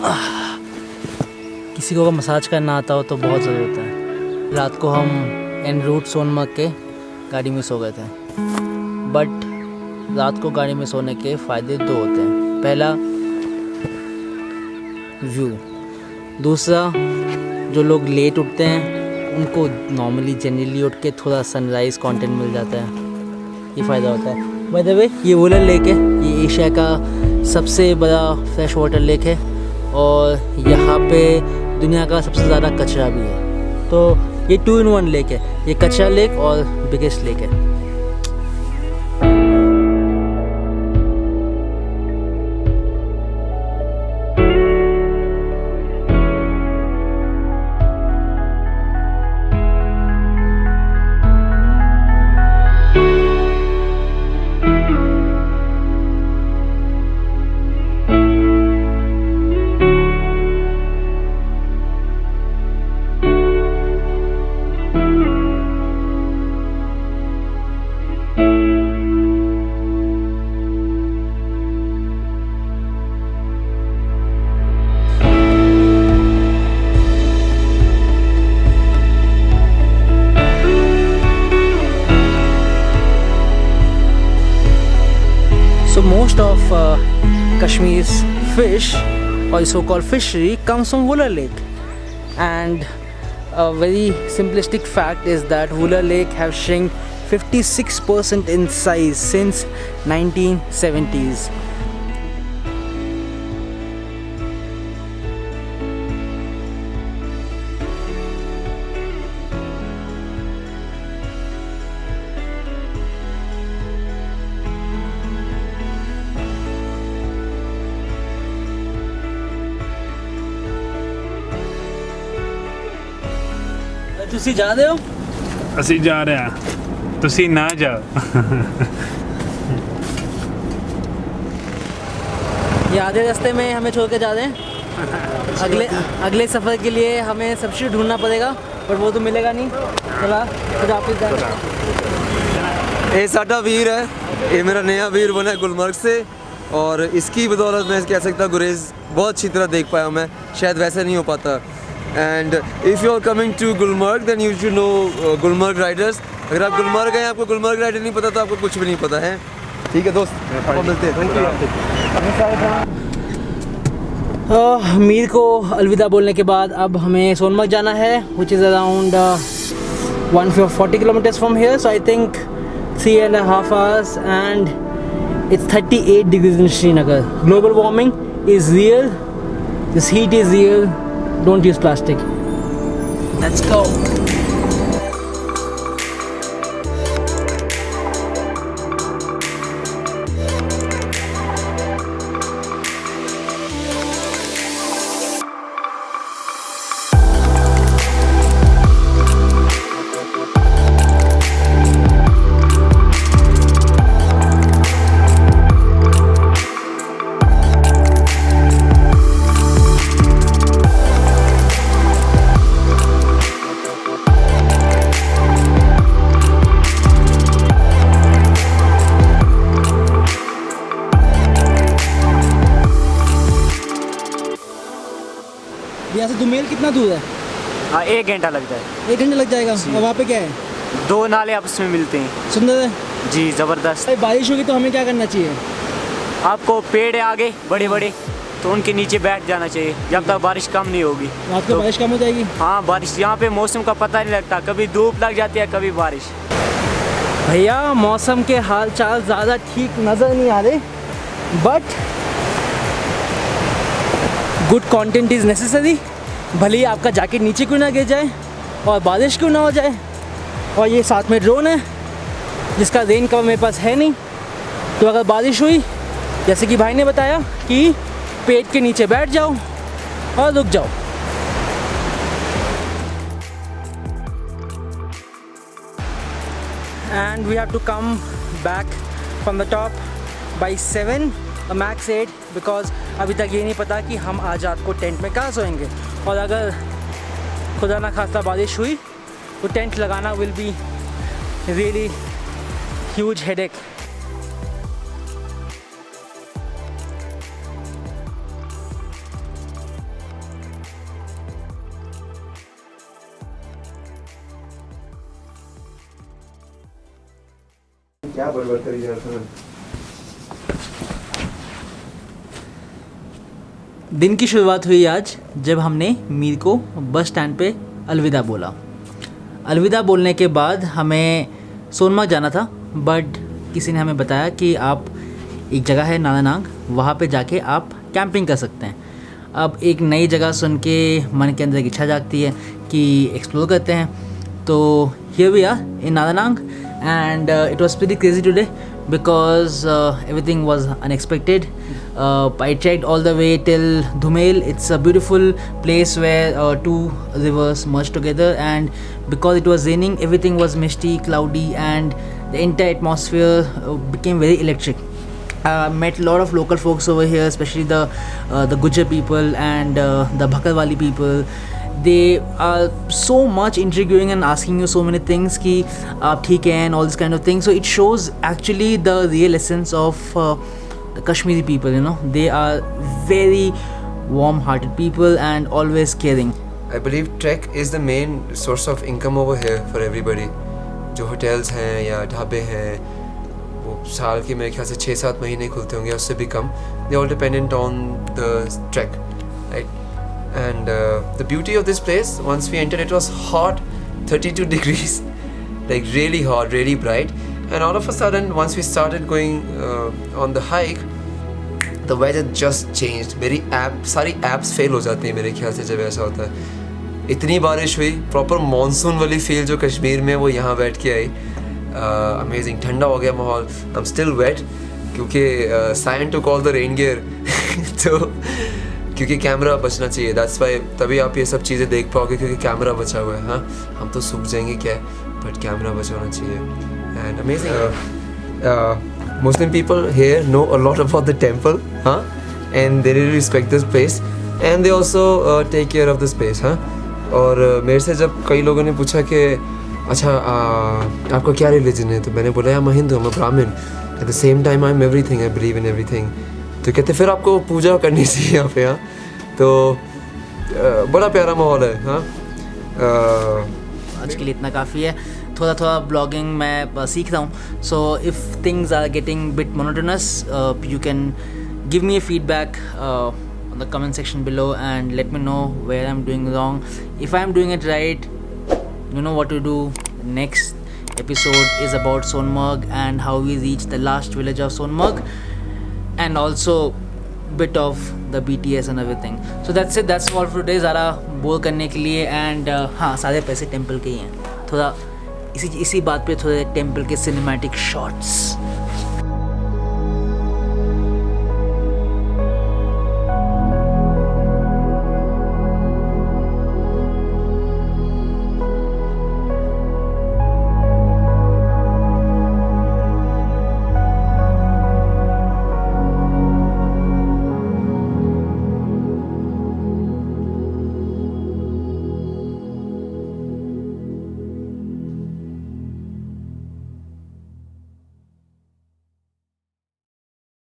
किसी को अगर मसाज करना आता हो तो बहुत ज़रूरी होता है। रात को हम एन रूट सोनमर्ग के गाड़ी में सो गए थे, बट रात को गाड़ी में सोने के फ़ायदे दो होते हैं। पहला व्यू, दूसरा जो लोग लेट उठते हैं उनको नॉर्मली जनरली उठ के थोड़ा सनराइज़ कंटेंट मिल जाता है, ये फ़ायदा होता है। बाय द वे ये वुलर लेक है, ये एशिया का सबसे बड़ा फ्रेश वाटर लेक है और यहाँ पे दुनिया का सबसे ज़्यादा कचरा भी है। तो ये 2 in 1 लेक है, ये कचरा लेक और बिगेस्ट लेक है। So most of Kashmir's fish or so-called fishery comes from Wular Lake, and a very simplistic fact is that Wular Lake have shrunk 56% in size since 1970s. ਤੁਸੀਂ ਜਾ ਰਹੇ ਹੋ? ਅਸੀਂ ਜਾ ਰਹੇ ਹਾਂ, ਤੁਸੀਂ ਨਾ ਜਾਓ। ये आधे रास्ते में हमें छोड़ के जा रहे हैं। अगले सफ़र के लिए हमें सब्सिट्यूट ढूंढना पड़ेगा, पर वो तो मिलेगा नहीं। चला फिर वापस जाना। ये साडा वीर है, ये मेरा नया वीर बना है गुलमर्ग से, और इसकी बदौलत मैं कह सकता गुरेज बहुत अच्छी तरह देख पाया मैं, शायद वैसे नहीं हो पाता। And if you are coming to Gulmarg then you should know Gulmarg riders. अगर आप गुलमर्ग हैं, आपको गुलमर्ग राइडर नहीं पता तो आपको कुछ भी नहीं पता है। ठीक है दोस्त, आप मिलते हैं। मीर को अलविदा बोलने के बाद अब हमें सोनमर्ग जाना है, which is around 140 kilometres from here. So I think 3.5 hours and it's 38 degrees in Srinagar. Global warming is real, this heat is real. Don't use plastic. Let's go. यहाँ से दुमेल कितना दूर है? हाँ, 1 घंटा लगता है। 1 घंटा लग जाएगा। और वहाँ पे क्या है? 2 नाले आपस में मिलते हैं। सुंदर है जी, ज़बरदस्त। भाई। बारिश होगी तो हमें क्या करना चाहिए? आपको पेड़ है आगे बड़े बड़े, तो उनके नीचे बैठ जाना चाहिए जब तक बारिश कम नहीं होगी। रात को बारिश कम हो जाएगी? हाँ, बारिश यहाँ पे मौसम का पता नहीं लगता, कभी धूप लग जाती है कभी बारिश। भैया मौसम के हाल चाल ज़्यादा ठीक नज़र नहीं आ रहे, but good content is necessary. भले ही आपका जैकेट नीचे क्यों ना गिर जाए और बारिश क्यों ना हो जाए। और ये साथ में ड्रोन है जिसका रेन कवर मेरे पास है नहीं, तो अगर बारिश हुई, जैसे कि भाई ने बताया कि पेड़ के नीचे बैठ जाओ और रुक जाओ। And we have to come back from the top by 7 max 8 because अभी तक ये नहीं पता कि हम आज रात को टेंट में कहाँ सोएंगे। और अगर खुदा ना खास्ता बारिश हुई तो टेंट लगाना will be really huge headache. क्या बर्बाद करी जा रहा था। दिन की शुरुआत हुई आज जब हमने मीर को बस स्टैंड पे अलविदा बोला। अलविदा बोलने के बाद हमें सोनमर्ग जाना था, बट किसी ने हमें बताया कि आप एक जगह है नालानांग, वहाँ पे जाके आप कैंपिंग कर सकते हैं। अब एक नई जगह सुन के मन के अंदर एक इच्छा जागती है कि एक्सप्लोर करते हैं। तो हियर वी आर इन नालानांग and it was pretty crazy today because everything was unexpected. I trekked all the way till Dhumel. It's a beautiful place where two rivers merge together, and because it was raining, everything was misty, cloudy, and the entire atmosphere became very electric. Met a lot of local folks over here, especially the Gujjar people and the Bhakarwali people. They are so much intriguing and asking you so many things कि आप ठीक हैं and all this kind of thing. So it shows actually the real essence of the Kashmiri people, you know. They are very warm-hearted people and always caring. I believe trek is the main source of income over here for everybody. जो hotels हैं या ढाबे हैं, वो साल के मेरे ख्याल से 6-7 महीने खुलते होंगे, उससे भी कम. They all dependent on the trek, right? And the beauty of this place, once we entered, it was hot, 32 degrees, like really hot, really bright. And all of a sudden, once we started going on the hike, the weather just changed. मेरी सारी apps fail हो जाती हैं मेरे ख्याल से जब ऐसा होता है. इतनी बारिश हुई, proper monsoon वाली feel जो कश्मीर में वो यहाँ बैठ के आई. Amazing, ठंडा हो गया माहौल. I'm still wet क्योंकि Cyan took all the rain gear. तो क्योंकि कैमरा बचना चाहिए, दैट्स वाई, तभी आप ये सब चीज़ें देख पाओगे क्योंकि कैमरा बचा हुआ है. हाँ, हम तो सूख जाएंगे क्या, बट कैमरा बचा होना चाहिए. And amazing, Muslim people here know a lot about the temple, हाँ, and they really respect this place and they also take care of this place. हाँ, और मेरे से जब कई लोगों ने पूछा कि अच्छा आपका क्या रिलीजन है, तो मैंने बोला मैं हिंदू, मैं ब्राह्मण. At the same time I am everything, I believe in everything. तो कहते फिर आपको पूजा करनी चाहिए यहाँ पे. हाँ, तो बड़ा प्यारा माहौल है. हाँ, आज के लिए इतना काफ़ी है. थोड़ा थोड़ा ब्लॉगिंग मैं सीख रहा हूँ. So if things are getting bit monotonous, you can give me a feedback on the comment section below and let me know where I'm doing wrong. If I'm doing it right, you know what to do. Next episode is about Sonmarg and how we reached the last village of Sonmarg, and also bit of the BTS and everything. So that's it, that's all for today. ज़रा बोल करने के लिए, and हाँ, सारे पैसे temple के ही हैं. थोड़ा इसी बात पे थोड़े टेम्पल के सिनेमैटिक शॉट्स.